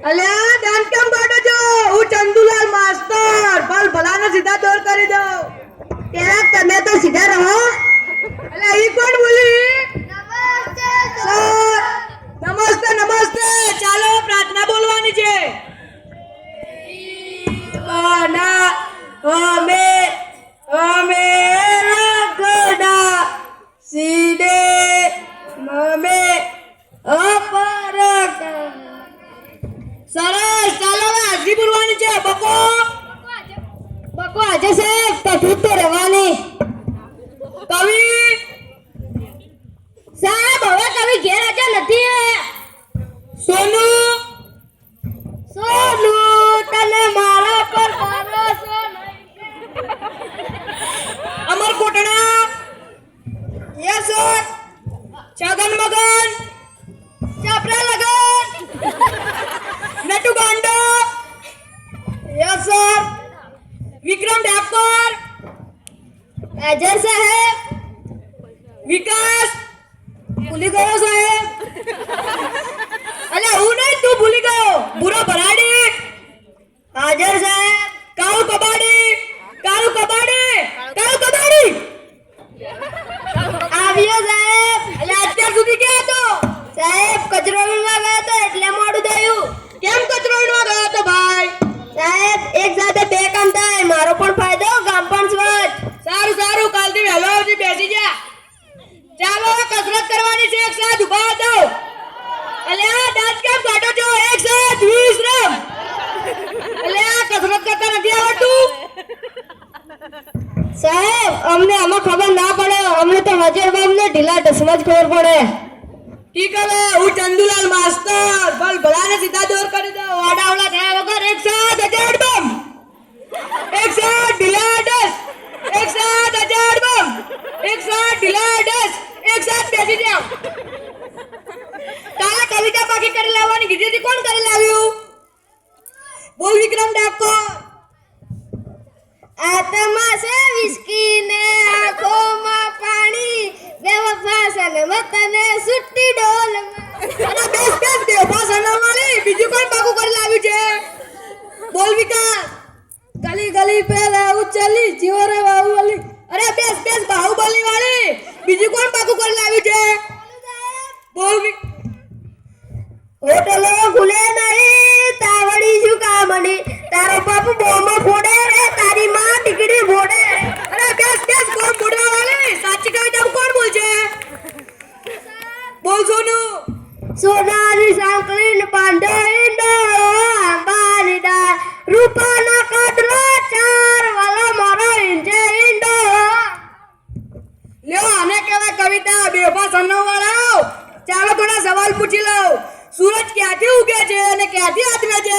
અલ્યા દાન કેમ કાઢો છો? હું ચંદુલાલ માસ્ટર ભલ ભલાને સીધા દોર કરી દો. પેલા તમે તો સીધા રહો. અલ્યા ઈ કોણ બોલી? નમસ્તે સર નમસ્તે નમસ્તે. ચાલો પ્રાર્થના બોલવાની છે. ના અમે અમે રગડા સીધે અમે અપરક. સરસ. ચાલો હવે હાજરી બોલવાની છે. બકો બકો આજે સાહેબ તકલીફ તો રહેવાની. કવિ સાહેબ હવે કવિ ઘેર આજે નથી. સોનુ સોનુ તને મારા પર ભરોસો નહીં. અમર કોટડા યસ સર. છગન મગન ચાપરા લગન નટુ ગાંડો યસ સર. વિક્રમ ઠાકોર હાજર સાહેબ. વિકાસ ભૂલી ગયો સાહેબ. અલ્યા હું નહીં, તું ભૂલી ગયો. બુરો ભરાડી હાજર સાહેબ. કાળુ કબાડી કાળુ કબાડી કાળુ કબાડી આવ્યો સાહેબ. અલ્યા અત્યાર સુધી ક્યાં હતો? સાહેબ કચરો વીણવા ગયો તો એટલે મોડું થયું. કેમ કચરો વીણવા ગયો હતો ભાઈ? સાહેબ એક સાથે બે કામ થાય, મારો પણ ફાયદો ગામ પણ સ્વચ્છ. સારું સારું. કાલથી વહેલો આવજે. બેસી જા. ચાલો કસરત કરવાની છે. એક સાથ ઉભા દો. અલ્યા દાંત કેમ કાઢો છો? એક સાથ વિશ્રામ. અલ્યા કસરત કરતા નથી આવડતું? સાહેબ અમને આમાં ખબર ના પડે, અમને તો હજર બામને ઢીલા ઢસમાં જ ખબર પડે. ઠીક હવે હું ચંદુલાલ માસ્ટર ભલ ભલાને સીધા દોર કરી દો. આડાવડા થયા વગર એક સાથ અજાડ બમ. એક સાથ ઢીલા ડસ. એક સાથ અજાડ બમ. એક સાથ ઢીલા ડસ. એક સાથ બેસી જાઓ. તારા કવિતા બાકી કરી લાવવાની કીધી હતી. કોણ કરી લાવ્યું? બોલ વિક્રમ ઠાકોર. આત્મા છે વિસ્કી ને આંખોમાં પાણી, બેવફા સનમત ને સુટ્ટી ડોલમાં. અરે બેસ બેસ બેફા સનવાળી. બીજું કોણ બાકુ કરી લાવ્યું છે? બોલ વિકાસ. ગલી ગલી પે રહેવું ચલી જીવો રે બાહુબલી. અરે બેસ બેસ બાહુબલી વાળી. બીજું કોણ બાકુ કરી લાવ્યું છે? બોલ હોટલો ખુલે નહીં, તાવડી શું કામની, તારો બાપ બોમો ફોડે રે, તારી માં ટીકડી ફોડે. અરે બેસ બેસ કોણ બોલવા વાળી? સાચી કવિતા કોણ બોલ છે? બોલ સોનુ. સોનાની સાંકળીને બાંધો ઈંડો, આંબાની ડાળ, રૂપાના કડલા ચાર, વાલો મારો ઈંજે ઈંડો. લ્યો આને કહેવાય કવિતા. બેફા સનવાળાઓ. ચાલો થોડા સવાલ પૂછી લઉં. સૂરજ ક્યાંથી ઉગે છે અને ક્યાંથી આથમે છે?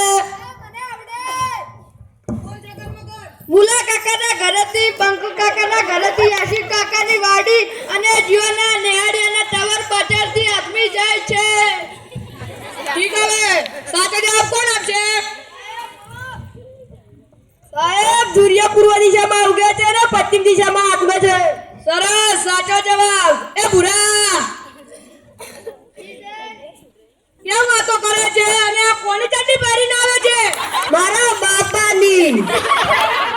મુલા કાકાના ઘરેથી, બંકુ કાકાના ઘરેથી, યાસીર કાકાની વાડી અને જીવાના નેહાડી અને ટાવર પાછળથી આથમી જાય છે. ઠીક હવે સાચો જવાબ કોણ આપશે? સાહેબ સૂર્ય પૂર્વ દિશામાં ઉગે છે અને પશ્ચિમ દિશામાં આથમે છે. સરસ. સાચો જવાબ. એ ભૂરા કેમ વાતો કરે છે અને આ કોની ચડ્ડી પહેરીને આવે છે? મારા બાપાની.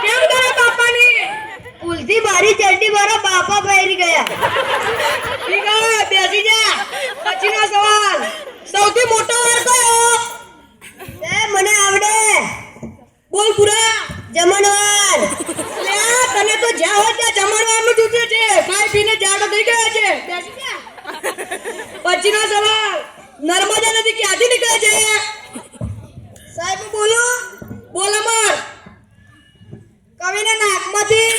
કેમ તારા બાપાની? ભૂલથી મારી ચડ્ડી મારા બાપા પહેરી ગયા. ઠીક હવે બેસી જા. પછીનો સવાલ. સૌથી મોટો વાર કયો? સાહેબ મને આવડે. બોલ ભૂરા. જમણવાર. લે તને તો જ્યાં હોય ત્યાં જમણવારનું જૂઠે છે. ખાઈ પીને જાડો થઈ ગયા છે. બેસી જા. પછીનો સવાલ. નર્મદા નદી ક્યાંથી નીકળે છે? સાહેબ બોલો. બોલ અમર. કવિના નાકમાંથી.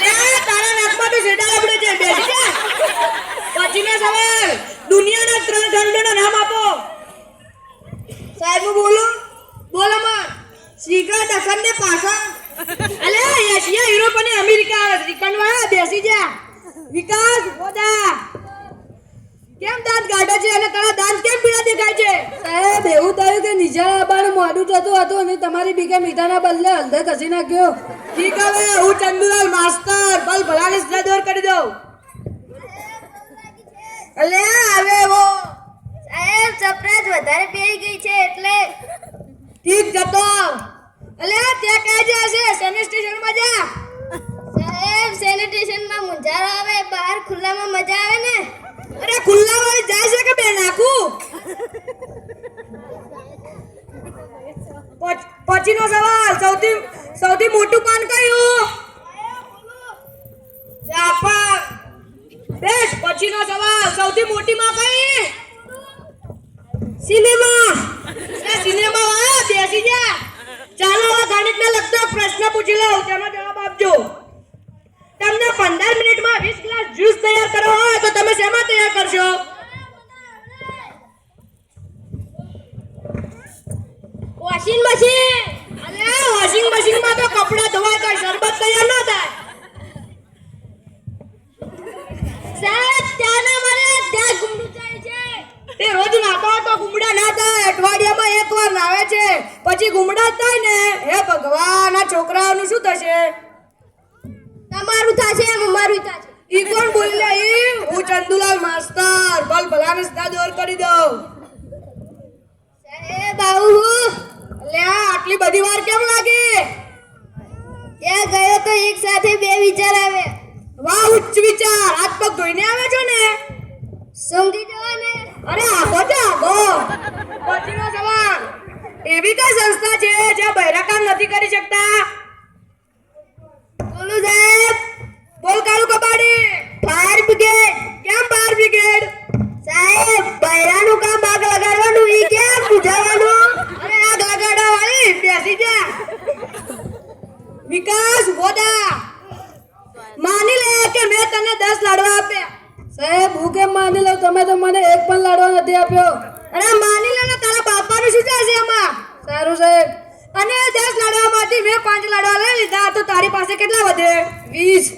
લે તારા નાકમાં તો સેડા આપડે છે. બેસી જા. પછીનો સવાલ. દુનિયાના 3 ખંડોના નામ આપો. સાહેબ બોલો. બોલ અમર. શ્રીખંડ, અખંડ ને પાખંડ. અલે એશિયા, યુરોપ અને અમેરિકા. શ્રીખંડમાં બેસી જા. વિકાસ બોદા. કેમ દાંત કાઢે છે અને તારા દાંત કેમ પીળા દેખાય છે? સાહેબ એવું થયું કે નિશાળ આવવાનું મોડું થતું હતું અને તમારી બીકે મીઠાના બદલે હળદર ઘસી નાખ્યો. ઠીક હવે હું ચંદુલાલ માસ્ટર ભલ ભલાને સીધા દોર કરી દઉં. અલ્યા હવે એવો સાહેબ સરપ્રાઈઝ વધારે પેઈ ગઈ છે એટલે ઠીક જતો અલ્યા ત્યાં ક્યાં જશે સેનિટેશન માં જા સાહેબ સેનિટેશનમાં મુંજારો આવે બહાર ખુલ્લામાં મજા આવે ને અરે ખુલ્લા વાળી જાય છે કે બે નાખું પછીનો સવાલ સૌથી મોટું પાન કયું જાપાન બેસ પછીનો સવાલ સૌથી મોટી માં કઈ સિનેમા સિનેમા વાળા બેસી જા ચાલો હવે ગણિતને લગતો એક પ્રશ્ન પૂછી લઉં તેનો જવાબ આપજો તમને 15 મિનિટમાં 20 ગ્લાસ જ્યુસ તૈયાર કરવો હોય તો તમે શેમાં તૈયાર કરશો વોશિંગ મશીન અલ્યા વોશિંગ મશીનમાં તો કપડાં ધોવાય તો શરબત તૈયાર ન થાય સાહેબ ત્યાં ના મળે ત્યાં ગુંડું જાય છે તે રોજ નાતો તો ગુમડા ના થાય અઠવાડિયામાં એકવાર નાવે છે પછી ગુમડા જ થાય ને હે ભગવાન આ છોકરાઓનું શું થશે તમારું થશે એમ અમારું થશે ઈ કોણ બોલ્યા ઈ હું ચંદુલાલ માસ્તર ભલ ભલાને સીધા દોર કરી દઉં સાહેબ આવું અલ્યા આટલી બધી વાર કેમ લાગી ત્યાં ગયો તો એક સાથે બે વિચાર આવે વાહ ઉચ્ચ વિચાર હાથ પગ ધોઈને આવે છો ને સમજી જવાને અરે આગો તો આગો પછીનો સવાલ એવી કઈ સંસ્થા છે જે બહેરા કામ નથી કરી શકતા બોલું સાહેબ બોલ કાળુ કબાડી ફાયર બ્રિગેડ કેમ ફાયર બ્રિગેડ સાહેબ બૈરાનું કામ આગ લગાડવાનું ઈ કેમ બુઝાવવાનું અરે આગ લગાડવા વાળી બેસી જા વિકાસ ગોદા માની લે કે મેં તને 10 લાડવા આપ્યા સાહેબ હું કેમ માની લઉં તમે તો મને એક પણ લાડવા નથી આપ્યો અરે માની લે ને તારા બાપાનું શું થશે એમાં સારું સાહેબ અને 10 લાડવામાંથી મેં 5 લાડવા લઈ લીધા તો તારી પાસે કેટલા વધે 20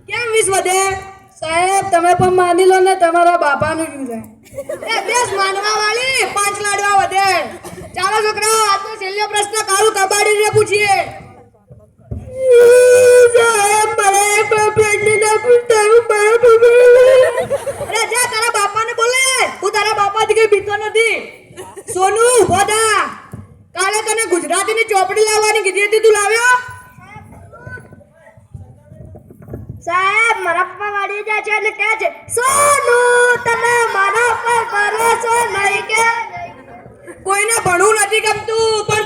કેમ 20 વધે સાહેબ તમે પણ માની લો ને તમારા બાપાનું શું છે એ 10 માનવા વાળી 5 લાડવા વધે ચાલો છોકરાઓ આજનો છેલ્લો પ્રશ્ન કાળુ કબાડીને પૂછીએ સાહેબ મને પ્રેગ્નન્ટ પૂછતા અરે જા તારા બાપાને બોલે હું તારા બાપાથી કઈ બીતો નથી સોનુ બોધા કાલે તને ગુજરાતીની ચોપડી લાવવાની કીધી હતી તું લાવ્યો સાહેબ મારા પપ્પા વાડી જાય છે એટલે કહે છે સોનું તમે મારા પર ભરોસો નહીં કે કોઈને ભણવું નથી ગમતું પણ